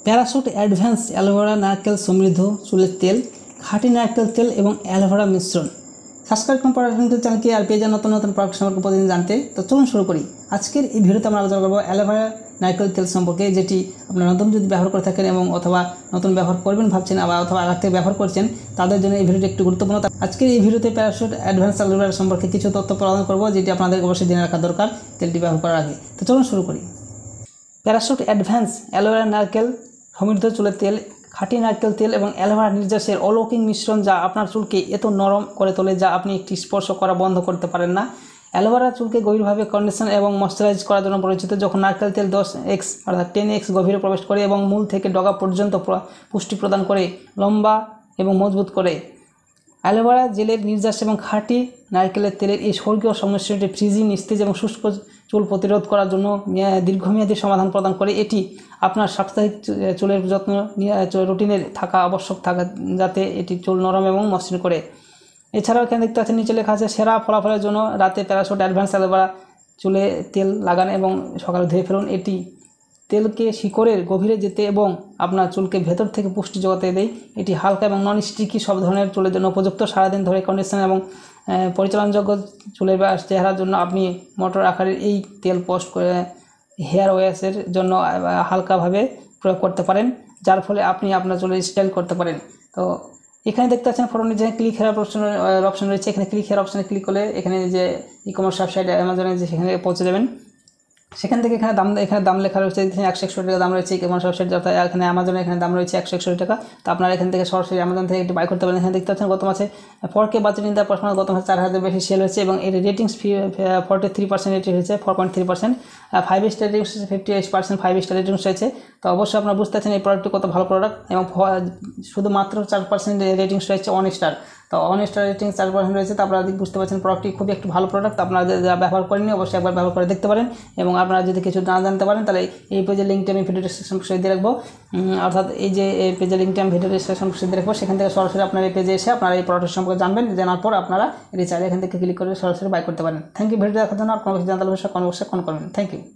Parachute advance aloe vera নারকেল সমৃদ্ধ চুলের তেল, খাঁটি নারকেল তেল এবং অ্যালোভেরা মিশ্রণ। সাবস্ক্রাইব করুন প্রোডাক্ট চ্যানেলকে আর পেয়ে যান নতুন নতুন প্রোডাক্ট সম্পর্কে প্রতিদিন জানতে। তো চলুন শুরু করি। আজকের এই ভিডিওতে আমরা আলোচনা করবো অ্যালোভেরা নারকেল তেল সম্পর্কে, যেটি আপনারা নতুন যদি ব্যবহার করে থাকেন এবং অথবা নতুন ব্যবহার করবেন ভাবছেন আবার অথবা আগে থেকে ব্যবহার করছেন, তাদের জন্য এই ভিডিওটি একটু গুরুত্বপূর্ণ। আজকের এই ভিডিওতে প্যারাশুট অ্যাডভান্স অ্যালোভেরা সম্পর্কে কিছু তথ্য প্রদান করবো, যেটি আপনাদের অবশ্যই জেনে রাখা দরকার তেলটি ব্যবহার করার আগে। তো চলুন শুরু করি। প্যারাশুট অ্যাডভান্স অ্যালোভেরা নারকেল সমৃদ্ধ চুলের তেল, খাঁটি নারকেল তেল এবং অ্যালোভেরা নির্যাসের অলৌকিক মিশ্রণ, যা আপনার চুলকে এত নরম করে তোলে যা আপনি একটি স্পর্শ করা বন্ধ করতে পারেন না। অ্যালোভেরা চুলকে গভীরভাবে কন্ডিশন এবং ময়শ্চারাইজ করার জন্য পরিচিত, যখন নারকেল তেল 10x অর্থাৎ 10x গভীরে প্রবেশ করে এবং মূল থেকে ডগা পর্যন্ত পুষ্টি প্রদান করে, লম্বা এবং মজবুত করে। অ্যালোভেরা জেলের নির্যাস এবং খাঁটি নারকেলের তেলের এই স্বর্গীয় সংমিশ্রণটি ফ্রিজি, নিস্তেজ এবং শুষ্ক চুল প্রতিরোধ করার জন্য দীর্ঘমেয়াদী সমাধান প্রদান করে। এটি আপনার সাপ্তাহিক চুলের যত্ন রুটিনের থাকা আবশ্যক থাকা, যাতে এটি চুল নরম এবং মসৃণ করে। এছাড়াও এখানে দেখতে পাচ্ছেন নিচে লেখা আছে, সেরা ফলাফলের জন্য রাতে প্যারাশুট অ্যাডভান্স অ্যালোভেরা চুলে তেল লাগান এবং সকালে ধুয়ে ফেলুন। এটি তেলকে শিকড়ের গভীরে যেতে এবং আপনার চুলকে ভেতর থেকে পুষ্টি যোগাতে দেয়। এটি হালকা এবং নন স্টিকি সব ধরনের চুলের জন্য উপযুক্ত। সারাদিন ধরে কন্ডিশন এবং পরিচালনযোগ্য চুলের বা চেহারার জন্য আপনি মোটর আকারের এই তেল পোস্ট করে হেয়ার ওয়াশের জন্য হালকাভাবে প্রয়োগ করতে পারেন, যার ফলে আপনি আপনার চুলের স্টাইল করতে পারেন। তো এখানে দেখতে পাচ্ছেন ফটোর নিচে ক্লিক হেয়ার অপশন রয়েছে। এখানে ক্লিক হেয়ার অপশানে ক্লিক করলে এখানে যে ই কমার্স ওয়েবসাইট অ্যামাজনে যে সেখানে পৌঁছে যাবেন। সেখান থেকে এখানে দাম লেখা রয়েছে 161 টাকা দাম রয়েছে। কমার্স ওয়েবসাইট অর্থাৎ এখানে অ্যামাজনে এখানে দাম রয়েছে 161 টাকা। তো আপনারা এখান থেকে সরাসরি অ্যামাজন থেকে একটু বাই করতে পারেন। এখানে দেখতে পাচ্ছেন গত মাসে 4K budget in the performance গত মাসে 4000 বেশি সেল হয়েছে এবং এর রেটিংস 43% রেটিং হয়েছে, 4.3%। 5 স্টার রেটিংস 58%, 5 স্টার রেটিংস রয়েছে। তো অবশ্যই আপনারা বুঝতে পারছেন এই প্রোডাক্টটি কত ভালো প্রোডাক্ট, এবং শুধুমাত্র 4% রেটিংস রয়েছে 1 স্টার। তো 1 স্টার রেটিং 4% রয়েছে। তো আপনারা বুঝতে পারছেন প্রোডাক্টটি খুবই একটু ভালো প্রোডাক্ট। আপনারা যারা ব্যবহার করেননি অবশ্যই একবার ব্যবহার করে দেখতে পারেন, এবং আপনারা যদি কিছু না জানতে পারেন তাহলে এই পেজের লিঙ্কটি আমি ভিডিও ডেসক্রিপশন বক্সে দিয়ে রাখবো। অর্থাৎ এই যে এই পেজের লিঙ্কটি আমি ভিডিও ডেসক্রিপশন বক্সে দিয়ে রাখবো। সেখান থেকে সরাসরি আপনার এই পেজে এসে আপনারা এই প্রোডাক্ট সম্পর্কে জানবেন। জানার পর আপনারা এটি চাইলে এখান থেকে ক্লিক করে সরাসরি বাই করতে পারেন। থ্যাংক ইউ ভিডিও দেখার জন্য। আর কোনো কিছু জানতে হলে অবশ্যই কমেন্ট করবেন। Thank you.